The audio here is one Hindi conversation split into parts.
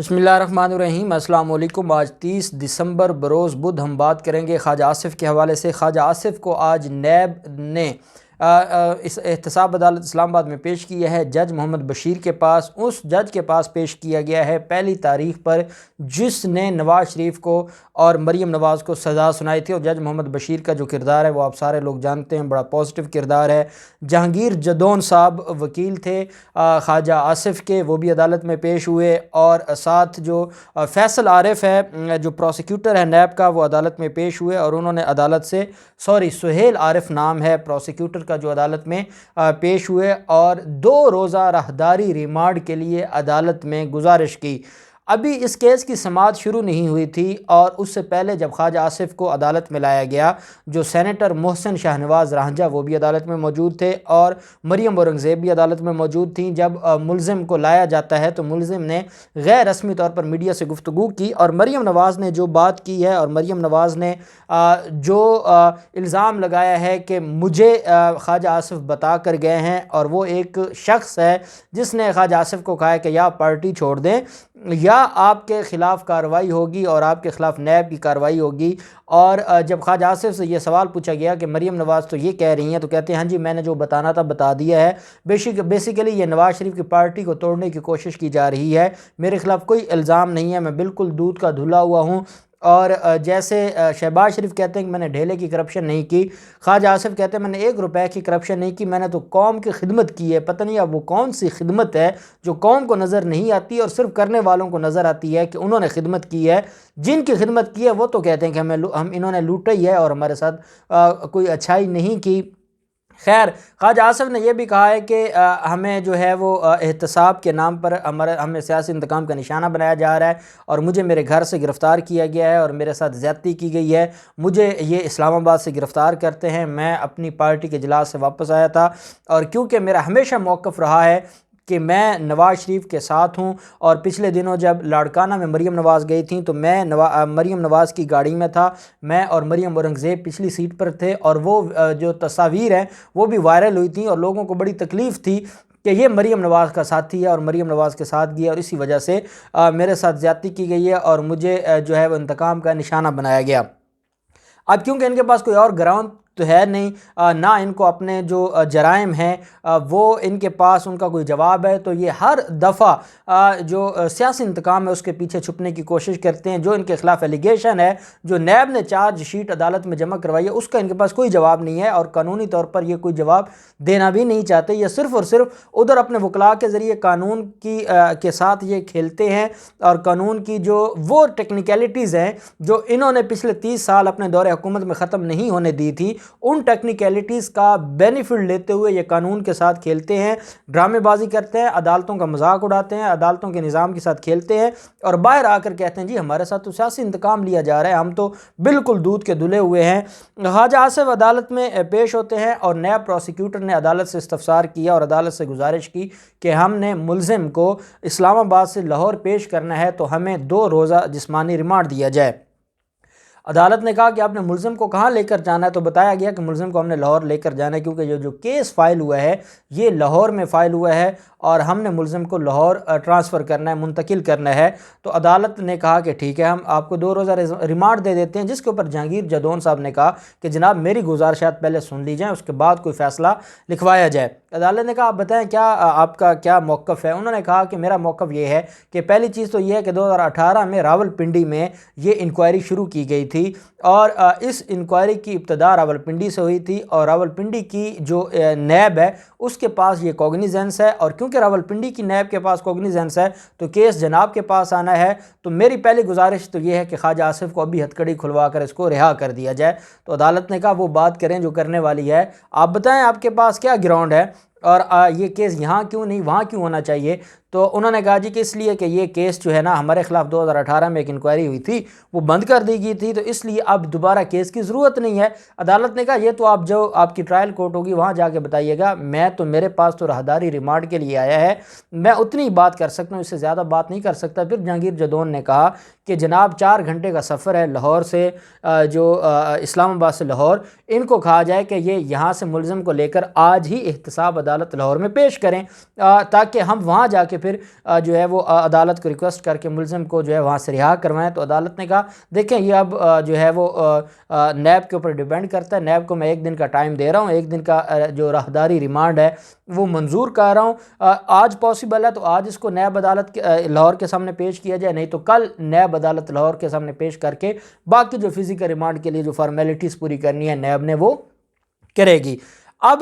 बिस्मिल्लाहिर्रहमानिर्रहीम। अस्सलाम वालेकुम। आज 30 दिसंबर बरोज़ बुध हम बात करेंगे ख्वाजा आसिफ़ के हवाले से। ख्वाजा आसिफ़ को आज नैब ने इस एहतसाब अदालत इस्लामाबाद में पेश किया है। जज मोहम्मद बशीर के पास, उस जज के पास पेश किया गया है पहली तारीख पर जिसने नवाज़ शरीफ को और मरीम नवाज़ को सज़ा सुनाई थी। और जज मोहम्मद बशीर का जो किरदार है वो आप सारे लोग जानते हैं, बड़ा पॉजिटिव किरदार है। जहांगीर जदौन साहब वकील थे ख्वाजा आसिफ़ के, वो भी अदालत में पेश हुए। और साथ जो फैसल आरिफ है जो प्रोसिक्यूटर है नैब का, वो अदालत में पेश हुए और उन्होंने अदालत से सुहेल आरिफ नाम है प्रोसिक्यूटर का, जो अदालत में पेश हुए और 2 रोज़ा राहदारी रिमांड के लिए अदालत में गुजारिश की। अभी इस केस की समाअत शुरू नहीं हुई थी और उससे पहले जब ख्वाजा आसिफ़ को अदालत में लाया गया, जो सेनेटर मोहसिन शाहनवाज रांझा वो भी अदालत में मौजूद थे और मरीम औरंगज़ेब भी अदालत में मौजूद थी। जब मुलज़िम को लाया जाता है तो मुलज़िम ने गैर रस्मी तौर पर मीडिया से गुफ्तगू की और मरीम नवाज़ ने जो बात की है और मरीम नवाज़ ने जो इल्ज़ाम लगाया है कि मुझे ख्वाजा आसिफ़ बता कर गए हैं और वो एक शख्स है जिसने ख्वाजा आसिफ़ को कहा है कि या पार्टी छोड़ दें या आपके ख़िलाफ़ कार्रवाई होगी और आपके ख़िलाफ़ नैब की कार्रवाई होगी। और जब ख्वाजा आसिफ़ से ये सवाल पूछा गया कि मरीम नवाज़ तो ये कह रही हैं, तो कहते हैं हाँ जी मैंने जो बताना था बता दिया है। बेसिकली ये नवाज़ शरीफ की पार्टी को तोड़ने की कोशिश की जा रही है, मेरे ख़िलाफ़ कोई इल्ज़ाम नहीं है, मैं बिल्कुल दूध का धुला हुआ हूँ। और जैसे शहबाज शरीफ कहते हैं कि मैंने ढेले की करप्शन नहीं की, ख्वाजा आसिफ़ कहते हैं मैंने 1 रुपए की करप्शन नहीं की, मैंने तो कौम की खिदमत की है। पता नहीं अब वो कौन सी खिदमत है जो कौम को नज़र नहीं आती और सिर्फ करने वालों को नज़र आती है कि उन्होंने खिदमत की है। जिनकी खिदमत की है वो तो कहते हैं कि हम इन्होंने लूटा ही है और हमारे साथ कोई अच्छाई नहीं की। खैर, ख्वाजा आसिफ़ ने यह भी कहा है कि हमें जो है वो एहतसाब के नाम पर हमें सियासी इंतकाम का निशाना बनाया जा रहा है और मुझे मेरे घर से गिरफ़्तार किया गया है और मेरे साथ ज़्यादती की गई है। मुझे ये इस्लामाबाद से गिरफ़्तार करते हैं, मैं अपनी पार्टी के इजलास से वापस आया था और क्योंकि मेरा हमेशा मौक़िफ़ रहा है कि मैं नवाज़ शरीफ के साथ हूँ। और पिछले दिनों जब लाड़काना में मरीम नवाज़ गई थी तो मैं मरीम नवाज़ की गाड़ी में था, मैं और मरीम औरंगज़ेब पिछली सीट पर थे और वो जो तस्वीर हैं वो भी वायरल हुई थी और लोगों को बड़ी तकलीफ़ थी कि ये मरीम नवाज़ का साथी है और मरीम नवाज़ के साथ गया और इसी वजह से मेरे साथ ज़्यादती की गई है और मुझे जो है वो इंतकाम का निशाना बनाया गया। अब क्योंकि इनके पास कोई और ग्राउंड तो है नहीं, ना इनको अपने जो जराइम हैं वो इनके पास उनका कोई जवाब है, तो ये हर दफ़ा जो सियासी इंतकाम है उसके पीछे छुपने की कोशिश करते हैं। जो इनके ख़िलाफ़ एलिगेशन है, जो नैब ने चार्ज शीट अदालत में जमा करवाई है, उसका इनके पास कोई जवाब नहीं है और कानूनी तौर पर ये कोई जवाब देना भी नहीं चाहते। ये सिर्फ़ और सिर्फ उधर अपने वकला के ज़रिए कानून की के साथ ये खेलते हैं और कानून की जो वो टेक्निकलिटीज़ हैं जो इन्होंने पिछले 30 साल अपने दौरे हुकूमत में ख़त्म नहीं होने दी थी, उन टेक्निकलिटीज़ का बेनिफिट लेते हुए ये कानून के साथ खेलते हैं, ड्रामेबाजी करते हैं, अदालतों का मजाक उड़ाते हैं, अदालतों के निज़ाम के साथ खेलते हैं और बाहर आकर कहते हैं जी हमारे साथ तो सियासी इंतकाम लिया जा रहा है, हम तो बिल्कुल दूध के धुले हुए हैं। ख्वाजा आसिफ़ अदालत में पेश होते हैं और नैब प्रोसिक्यूटर ने अदालत से इस्तफ़सार किया और अदालत से गुजारिश की कि हमने मुलज़िम को इस्लामाबाद से लाहौर पेश करना है तो हमें 2 रोज़ा जिस्मानी रिमांड दिया जाए। अदालत ने कहा कि आपने मुलज़िम को कहाँ लेकर जाना है, तो बताया गया कि मुलज़िम को हमने लाहौर लेकर जाना है क्योंकि जो केस फ़ाइल हुआ है ये लाहौर में फ़ाइल हुआ है और हमने मुलज़िम को लाहौर ट्रांसफ़र करना है, मुंतकिल करना है। तो अदालत ने कहा कि ठीक है हम आपको 2 रोज़ा रिमांड दे देते हैं, जिसके ऊपर जहांगीर जदौन साहब ने कहा कि जनाब मेरी गुजारिशात पहले सुन ली जाएँ, उसके बाद कोई फ़ैसला लिखवाया जाए। अदालत ने कहा आप बताएं क्या आपका क्या मौक़िफ़ है। उन्होंने कहा कि मेरा मौक़िफ़ ये है कि पहली चीज़ तो ये है कि 2018 में रावलपिंडी में ये इंक्वायरी शुरू की गई थी और इस इंक्वायरी की इब्तिदा रावलपिंडी से हुई थी और रावलपिंडी की जो नैब है उसके पास ये कॉग्निजेंस है और क्योंकि रावलपिंडी की नैब के पास कॉग्निजेंस है तो केस जनाब के पास आना है। तो मेरी पहली गुजारिश तो ये है कि ख्वाजा आसिफ़ को अभी हथकड़ी खुलवा कर इसको रिहा कर दिया जाए। तो अदालत ने कहा वो बात करें जो करने वाली है, आप बताएं आपके पास क्या ग्राउंड है और ये केस यहाँ क्यों नहीं वहाँ क्यों होना चाहिए। तो उन्होंने कहा जी कि इसलिए कि ये केस जो है ना हमारे ख़िलाफ़ 2018 में एक इंक्वायरी हुई थी वो बंद कर दी गई थी, तो इसलिए अब दोबारा केस की ज़रूरत नहीं है। अदालत ने कहा ये तो आप जो आपकी ट्रायल कोर्ट होगी वहाँ जाके बताइएगा, मैं तो मेरे पास तो राहदारी रिमांड के लिए आया है, मैं उतनी बात कर सकता हूँ, इससे ज़्यादा बात नहीं कर सकता। फिर जहांगीर जदौन ने कहा कि जनाब 4 घंटे का सफ़र है लाहौर से, जो इस्लामाबाद से लाहौर, इनको कहा जाए कि ये यहाँ से मुलज़िम को लेकर आज ही एहतसाब अदालत लाहौर में पेश करें ताकि हम वहाँ जाके फिर जो है वो अदालत को रिक्वेस्ट करके मुलजिम को जो है वहाँ से रिहा करवाएं। तो अदालत ने कहा देखें ये अब जो है वो नैब के ऊपर डिपेंड करता है, नैब को मैं 1 दिन का टाइम दे रहा हूँ, 1 दिन का जो राहदारी रिमांड है वो मंजूर कर रहा हूँ। आज पॉसिबल है तो आज इसको नैब अदालत लाहौर के सामने पेश किया जाए, नहीं तो कल नैब अदालत लाहौर के सामने पेश करके बाकी जो फिजिकल रिमांड के लिए जो फॉर्मेलिटीज़ पूरी करनी है नैब ने वो करेगी। अब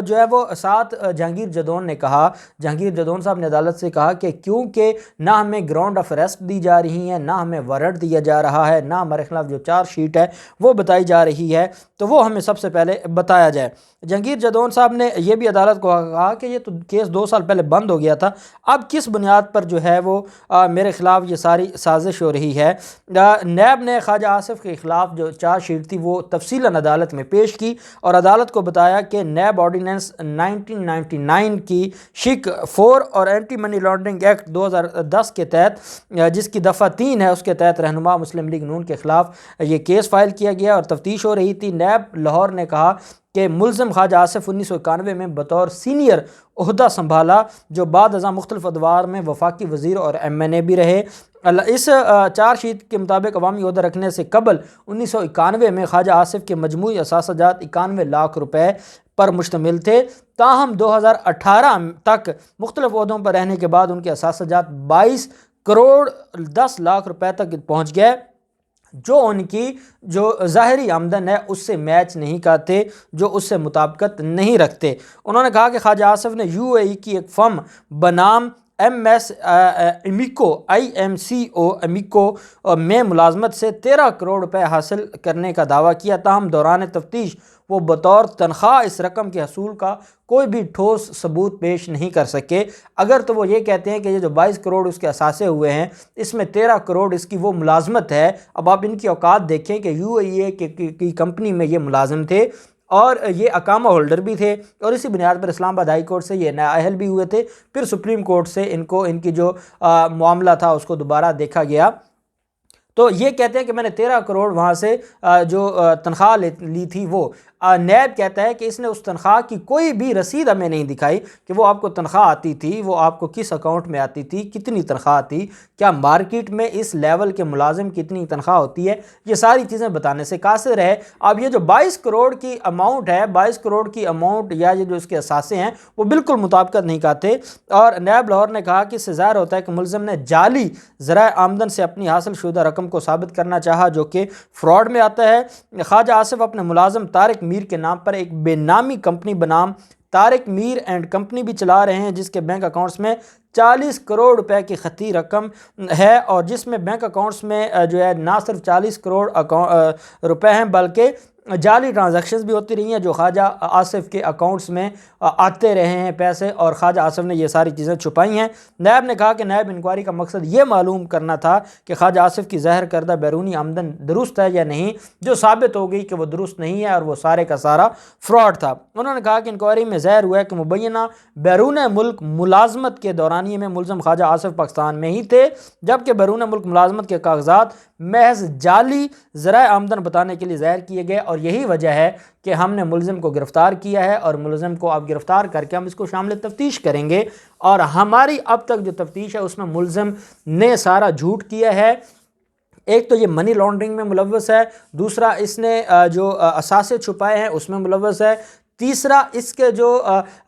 जो है वो साथ जहांगीर जदौन ने कहा, जहांगीर जदौन साहब ने अदालत से कहा कि क्योंकि ना हमें ग्राउंड ऑफ अरेस्ट दी जा रही है, ना हमें वारंट दिया जा रहा है, ना हमारे खिलाफ जो चार्जशीट है वो बताई जा रही है, तो वो हमें सबसे पहले बताया जाए। जहांगीर जदौन साहब ने यह भी अदालत को कहा कि ये तो केस 2 साल पहले बंद हो गया था, अब किस बुनियाद पर जो है वो मेरे ख़िलाफ़ ये सारी साजिश हो रही है। नैब ने ख्वाजा आसिफ के ख़िलाफ़ जो चार्जशीट थी वो तफसीलन अदालत में पेश की और अदालत को बताया कि नैब ऑर्डिनेंस 1999 की शिक 4 और एंटी मनी लॉन्ड्रिंग एक्ट 2010 के तहत जिसकी दफ़ा 3 है उसके तहत रहनुमा मुस्लिम लीग नून के ख़िलाफ़ ये केस फाइल किया गया और तफ्तीश हो रही थी। नैब लाहौर ने कहा कि मुलज़िम ख्वाजा आसिफ 1991 में बतौर सीनियर ओहदा संभाला, जो बाद अज़ां मुख्तलिफ अदवार में वफाकी वज़ीर और MNA भी रहे। इस चार्जशीट के मुताबिक अवामी ओहदा रखने से कबल 1991 में ख्वाजा आसिफ के मजमूई असासजात 91 लाख रुपए पर मुश्तमिल थे। ताहम 2018 तक मुख्तलिफ ओहदों पर रहने के बाद उनके असासजात 22 करोड़ 10 लाख रुपए तक पहुँच गए, जो उनकी जो ज़ाहरी आमदन है उससे मैच नहीं करते, जो उससे मुताबिकत नहीं रखते। उन्होंने कहा कि ख्वाजा आसिफ ने UAE की एक फर्म बनाम MS अमिको IMCO अमिको में मुलाजमत से 13 करोड़ रुपए हासिल करने का दावा किया। ताहम दौरान तफ्तीश वो बतौर तनख्वाह इस रकम के हसूल का कोई भी ठोस सबूत पेश नहीं कर सके। अगर तो वो ये कहते हैं कि ये जो 22 करोड़ उसके असासे हुए हैं इसमें 13 करोड़ इसकी वो मुलाजमत है। अब आप इनकी औकात देखें कि UAE की कंपनी में ये मुलाजिम थे और ये अकामा होल्डर भी थे और इसी बुनियाद पर इस्लामाबाद हाई कोर्ट से ये नाअहल भी हुए थे। फिर सुप्रीम कोर्ट से इनको इनकी जो मामला था उसको दोबारा देखा गया। तो ये कहते हैं कि मैंने 13 करोड़ वहाँ से जो तनख्वाह ली थी वो नैब कहता है कि इसने उस तनख्वाह की कोई भी रसीद हमें नहीं दिखाई कि वो आपको तनख्वाह आती थी, वो आपको किस अकाउंट में आती थी, कितनी तनख्वाह आती, क्या मार्केट में इस लेवल के मुलाजिम कितनी तनख्वाह होती है, ये सारी चीज़ें बताने से कासिर है। अब ये जो 22 करोड़ की अमाउंट है, 22 करोड़ की अमाउंट या ये जो इसके असासे हैं वो बिल्कुल मुताबिकत नहीं करते। और नैब लाहौर ने कहा कि इससे ज़ाहिर होता है कि मुलज़िम ने जाली ज़राए आमदन से अपनी हासिल शुदा रकम को साबित करना चाहा, जो कि फ्रॉड में आता है। ख्वाजा आसिफ अपने मुलाजिम तारिक मीर के नाम पर एक बेनामी कंपनी बनाम तारिक मीर एंड कंपनी भी चला रहे हैं, जिसके बैंक अकाउंट्स में 40 करोड़ रुपए की खती रकम है और जिसमें बैंक अकाउंट्स में जो है ना सिर्फ 40 करोड़ रुपए हैं बल्कि जाली ट्रांजैक्शंस भी होती रही हैं जो ख्वाजा आसिफ के अकाउंट्स में आते रहे हैं पैसे, और ख्वाजा आसिफ ने ये सारी चीज़ें छुपाई हैं। नैब ने कहा कि नैब इंक्वायरी का मकसद ये मालूम करना था कि ख्वाजा आसिफ की ज़ाहिर करदा बैरूनी आमदन दुरुस्त है या नहीं, जो साबित हो गई कि वो दुरुस्त नहीं है और वो सारे का सारा फ्रॉड था। उन्होंने कहा कि इंक्वायरी में ज़ाहिर हुआ है कि मुबैना बैरून मुल्क मुलाजमत के दौरानिए में मुलज़िम ख्वाजा आसिफ पाकिस्तान में ही थे, जबकि बैरून मुल्क मुलाजमत के कागजात महज जाली ज़राए आमदन बताने के लिए ज़ाहिर किए गए। और यही वजह है कि हमने मुलज़िम को गिरफ़्तार किया है और मुलज़िम को अब गिरफ़्तार करके हम इसको शामिल तफ्तीश करेंगे। और हमारी अब तक जो तफ्तीश है उसमें मुलज़िम ने सारा झूठ किया है। एक तो ये मनी लॉन्ड्रिंग में मुलव्वस है, दूसरा इसने जो असासे छुपाए हैं उसमें मुलव्वस है, तीसरा इसके जो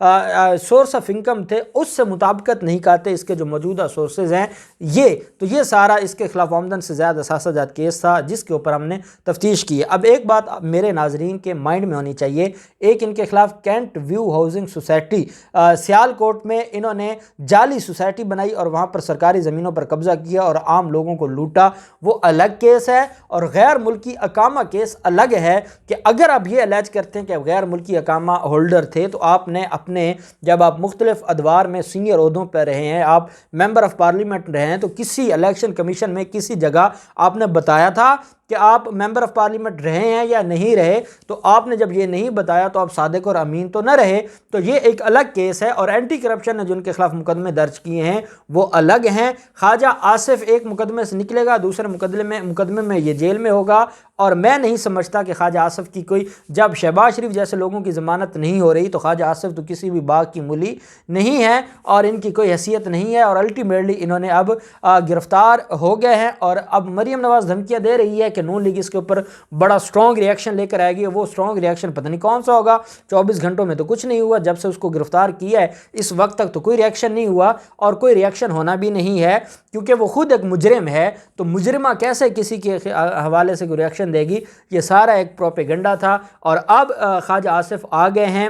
सोर्स ऑफ इनकम थे उससे मुताबिकत नहीं करते इसके जो मौजूदा सोर्सेज हैं ये सारा इसके खिलाफ आमदन से ज़्यादा असासाजात केस था जिसके ऊपर हमने तफ्तीश की है। अब एक बात मेरे नाजरीन के माइंड में होनी चाहिए, एक इनके खिलाफ Cantt View Housing Society Sialkot में इन्होंने जाली सोसाइटी बनाई और वहाँ पर सरकारी ज़मीनों पर कब्ज़ा किया और आम लोगों को लूटा, वो अलग केस है। और गैर मुल्की अकामा केस अलग है कि अगर आप ये अलैज करते हैं कि गैर मुल्की अकामा होल्डर थे तो आपने अपने जब आप मुख्तलिफ अदवार में सीनियर ओहदों पर रहे हैं, आप मेंबर ऑफ पार्लियामेंट रहे हैं, तो किसी इलेक्शन कमीशन में किसी जगह आपने बताया था कि आप मेंबर ऑफ़ पार्लियामेंट रहे हैं या नहीं रहे, तो आपने जब ये नहीं बताया तो आप सादिक और अमीन तो न रहे। तो ये एक अलग केस है और एंटी करप्शन ने जिनके खिलाफ मुकदमे दर्ज किए हैं वो अलग हैं। ख्वाजा आसिफ एक मुकदमे से निकलेगा, दूसरे मुकदमे में ये जेल में होगा। और मैं नहीं समझता कि ख्वाजा आसिफ की कोई, जब शहबाज शरीफ जैसे लोगों की ज़मानत नहीं हो रही तो ख्वाजा आसिफ तो किसी भी बाग की मूली नहीं है और इनकी कोई हैसियत नहीं है। और अल्टीमेटली इन्होंने अब गिरफ्तार हो गए हैं और अब मरीम नवाज़ धमकियाँ दे रही है कि नून लीग इसके ऊपर बड़ा स्ट्रॉन्ग रिएक्शन लेकर आएगी। वो स्ट्रॉन्ग रिएक्शन पता नहीं कौन सा होगा। 24 घंटों में तो कुछ नहीं हुआ, जब से उसको गिरफ्तार किया है इस वक्त तक तो कोई रिएक्शन नहीं हुआ और कोई रिएक्शन होना भी नहीं है, क्योंकि वो खुद एक मुजरिम है। तो मुजरिमा कैसे किसी के हवाले से कोई रिएक्शन देगी? ये सारा एक प्रोपेगेंडा था। और अब ख्वाजा आसिफ आ गए हैं,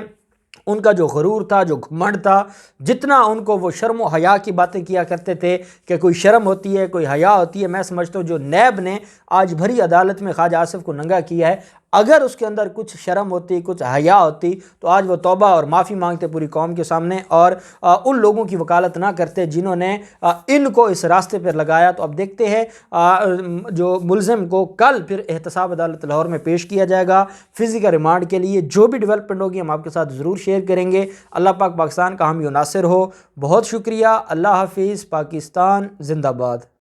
उनका जो गरूर था, जो घमंड था, जितना उनको वो शर्म व हया की बातें किया करते थे कि कोई शर्म होती है, कोई हया होती है, मैं समझता हूँ जो नैब ने आज भरी अदालत में ख्वाजा आसिफ को नंगा किया है, अगर उसके अंदर कुछ शर्म होती, कुछ हया होती तो आज वो तौबा और माफ़ी मांगते पूरी कौम के सामने और उन लोगों की वकालत ना करते जिन्होंने इनको इस रास्ते पर लगाया। तो अब देखते हैं जो मुलजिम को कल फिर एहतसाब अदालत लाहौर में पेश किया जाएगा फिज़िकल रिमांड के लिए। जो भी डेवलपमेंट होगी हम आपके साथ ज़रूर शेयर करेंगे। अल्लाह पाक पाकिस्तान का हामी नासिर हो। बहुत शुक्रिया। अल्लाह हाफिज़। पाकिस्तान जिंदाबाद।